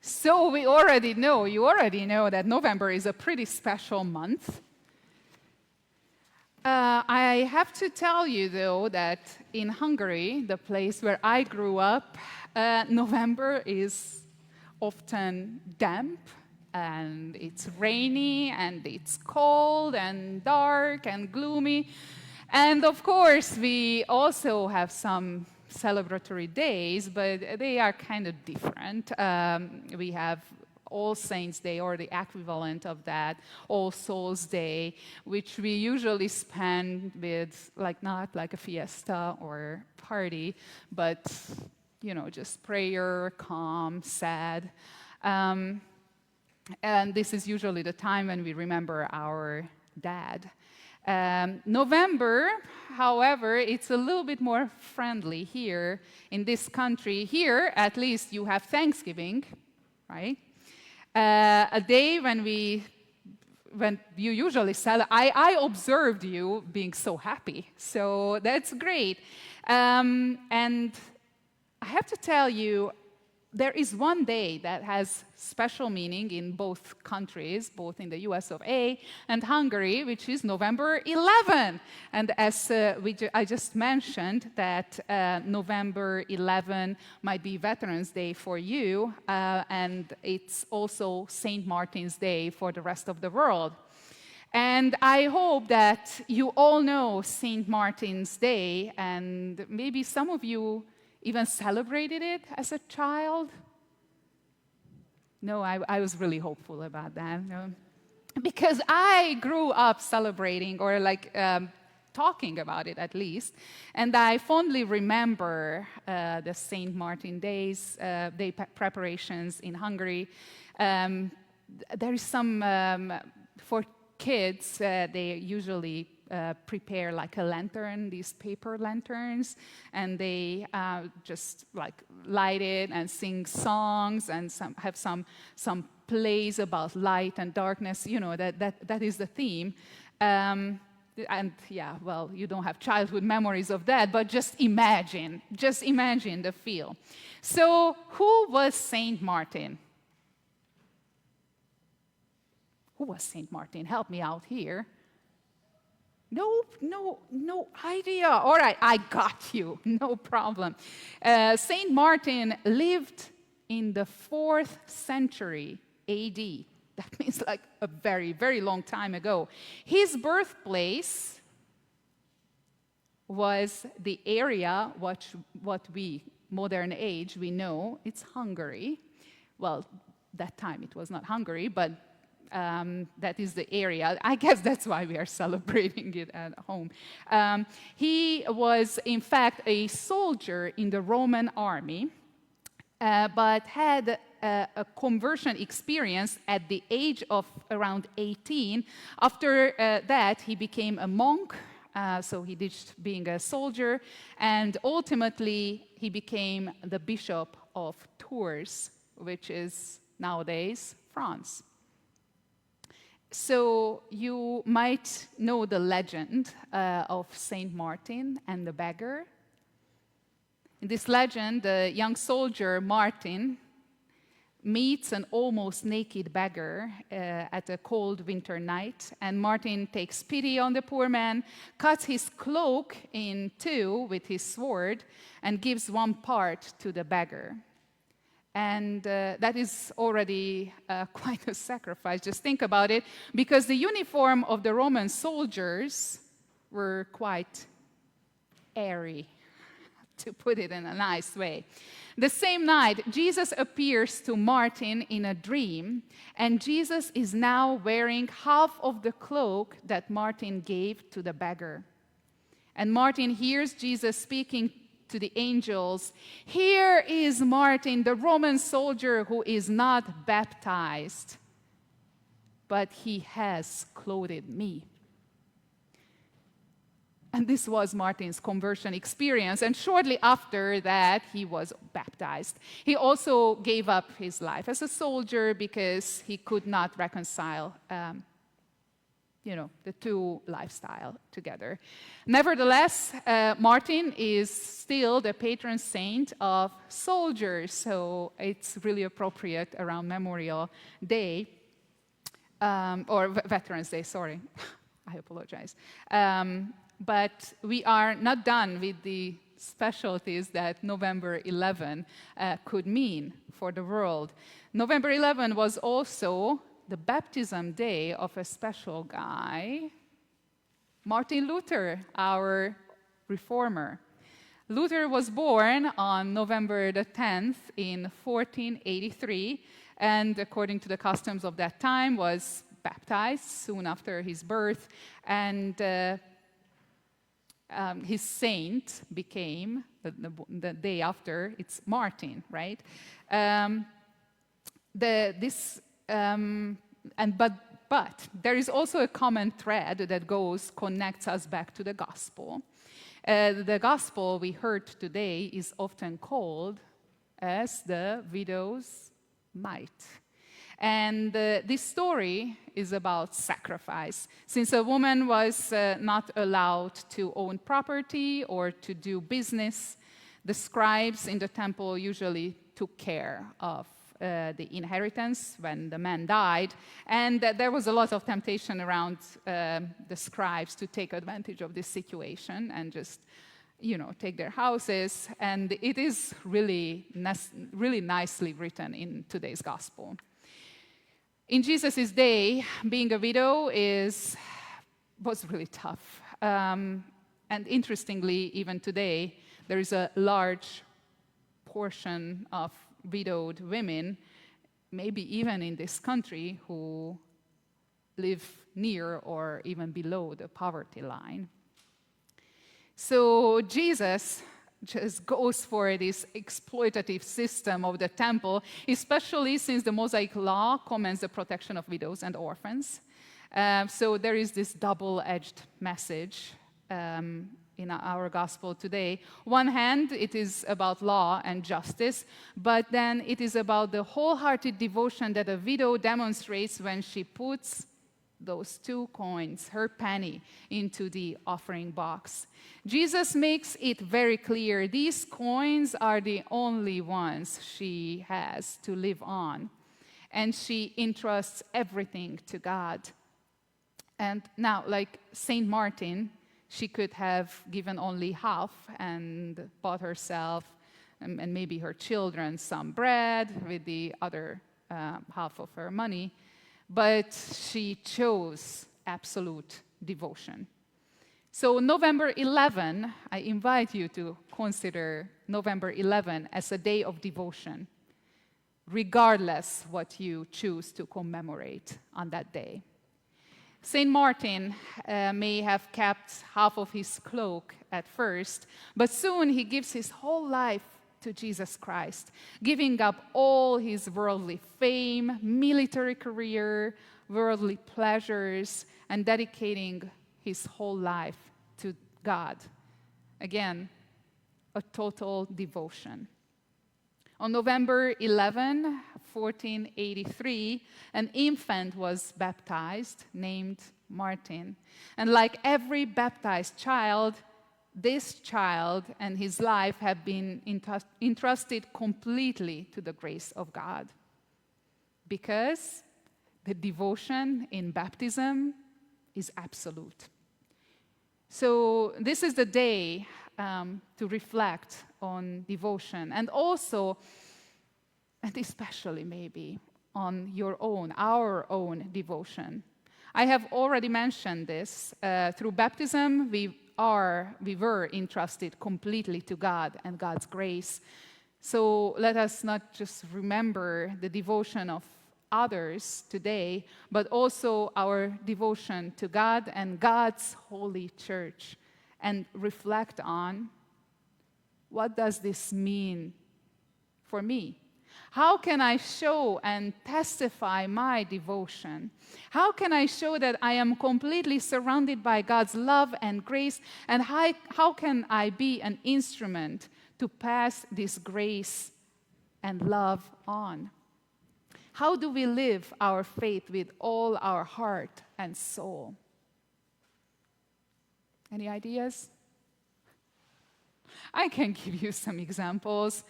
So you already know that November is a pretty special month. I have to tell you, though, that in Hungary, the place where I grew up, November is often damp, and it's rainy, and it's cold, and dark, and gloomy. And of course, we also have some celebratory days, but they are kind of different. We have All Saints' Day, or the equivalent of that, All Souls' Day, which we usually spend with, not like a fiesta or party, but, just prayer, calm, sad. And this is usually the time when we remember our dad. November, however, it's a little bit more friendly here in this country. Here, at least, you have Thanksgiving, right? A day when you usually celebrate. I observed you being so happy, so that's great. And I have to tell you, there is one day that has special meaning in both countries, both in the US of A and Hungary, which is November 11. And as I just mentioned, that November 11 might be Veterans Day for you, and it's also St. Martin's Day for the rest of the world. And I hope that you all know St. Martin's Day, and maybe some of you even celebrated it as a child? No, I was really hopeful about that. No. Because I grew up celebrating, or talking about it at least, and I fondly remember the St. Martin Days, day preparations in Hungary. There is some, for kids, they usually prepare like a lantern, these paper lanterns, and they just light it and sing songs and have some plays about light and darkness. That is the theme. And yeah, well, you don't have childhood memories of that, but just imagine the feel. So who was Saint Martin? Who was Saint Martin? Help me out here. No idea. All right, I got you. No problem. Saint Martin lived in the 4th century AD. That means a very, very long time ago. His birthplace was the area what we, modern age, we know, it's Hungary. Well, that time it was not Hungary, but that is the area. I guess that's why we are celebrating it at home. He was, in fact, a soldier in the Roman army, but had a conversion experience at the age of around 18. After that, he became a monk, so he ditched being a soldier, and ultimately he became the Bishop of Tours, which is nowadays France. So you might know the legend of Saint Martin and the beggar. In this legend, the young soldier Martin meets an almost naked beggar at a cold winter night, and Martin takes pity on the poor man, cuts his cloak in two with his sword, and gives one part to the beggar. And that is already quite a sacrifice. Just think about it, because the uniform of the Roman soldiers were quite airy, to put it in a nice way. The same night, Jesus appears to Martin in a dream, and Jesus is now wearing half of the cloak that Martin gave to the beggar. And Martin hears Jesus speaking to the angels, "Here is Martin, the Roman soldier who is not baptized, but he has clothed me." And this was Martin's conversion experience, and shortly after that, he was baptized. He also gave up his life as a soldier because he could not reconcile the two lifestyle together. Nevertheless, Martin is still the patron saint of soldiers, so it's really appropriate around Memorial Day, or Veterans Day, sorry. I apologize. But we are not done with the specialties that November 11 could mean for the world. November 11 was also the baptism day of a special guy, Martin Luther, our reformer. Luther was born on November the 10th in 1483, and according to the customs of that time, was baptized soon after his birth, and his saint became, the day after, it's Martin, right? But there is also a common thread that connects us back to the gospel. The gospel we heard today is often called as the widow's mite. And this story is about sacrifice. Since a woman was not allowed to own property or to do business, the scribes in the temple usually took care of the inheritance when the man died, and there was a lot of temptation around the scribes to take advantage of this situation and just, take their houses, and it is really nicely written in today's gospel. In Jesus' day, being a widow was really tough, and interestingly, even today, there is a large portion of widowed women, maybe even in this country, who live near or even below the poverty line. So Jesus just goes for this exploitative system of the temple, especially since the Mosaic law commands the protection of widows and orphans. So there is this double-edged message in our gospel today. One hand, it is about law and justice, but then it is about the wholehearted devotion that a widow demonstrates when she puts those 2 coins, her penny, into the offering box. Jesus makes it very clear these coins are the only ones she has to live on, and she entrusts everything to God. And now, like Saint Martin, she could have given only half and bought herself and maybe her children some bread with the other half of her money, but she chose absolute devotion. So November 11, I invite you to consider November 11 as a day of devotion, regardless what you choose to commemorate on that day. Saint Martin may have kept half of his cloak at first, but soon he gives his whole life to Jesus Christ, giving up all his worldly fame, military career, worldly pleasures, and dedicating his whole life to God. Again, a total devotion. On November 11, 1483, an infant was baptized named Martin. And like every baptized child, this child and his life have been entrusted completely to the grace of God. Because the devotion in baptism is absolute. So this is the day to reflect on devotion, and also, and especially maybe, on our own devotion. I have already mentioned this. Through baptism, we were entrusted completely to God and God's grace. So let us not just remember the devotion of others today, but also our devotion to God and God's holy church, and reflect on, what does this mean for me? How can I show and testify my devotion? How can I show that I am completely surrounded by God's love and grace? And how can I be an instrument to pass this grace and love on? How do we live our faith with all our heart and soul? Any ideas? I can give you some examples.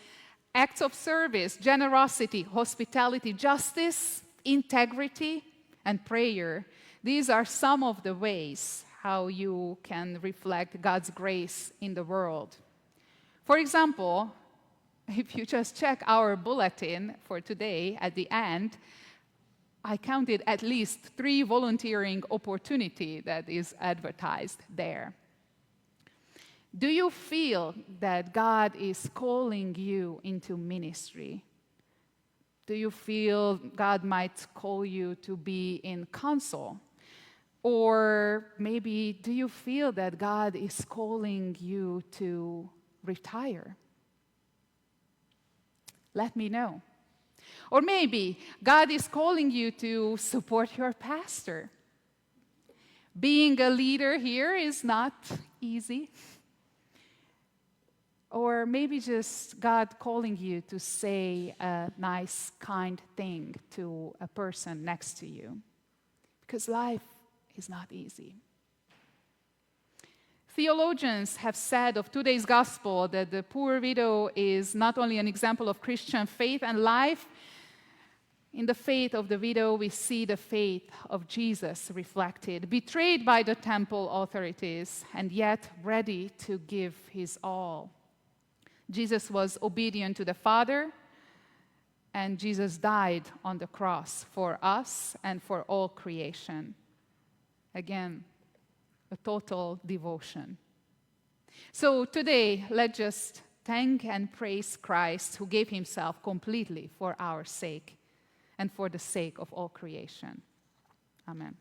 Acts of service, generosity, hospitality, justice, integrity, and prayer. These are some of the ways how you can reflect God's grace in the world. For example, if you just check our bulletin for today at the end, I counted at least 3 volunteering opportunities that is advertised there. Do you feel that God is calling you into ministry? Do you feel God might call you to be in counsel? Or maybe do you feel that God is calling you to retire? Let me know. Or maybe God is calling you to support your pastor. Being a leader here is not easy. Or maybe just God calling you to say a nice, kind thing to a person next to you. Because life is not easy. Theologians have said of today's gospel that the poor widow is not only an example of Christian faith and life. In the faith of the widow, we see the faith of Jesus reflected, betrayed by the temple authorities, and yet ready to give his all. Jesus was obedient to the Father, and Jesus died on the cross for us and for all creation. Again, a total devotion. So today, let's just thank and praise Christ who gave himself completely for our sake and for the sake of all creation. Amen.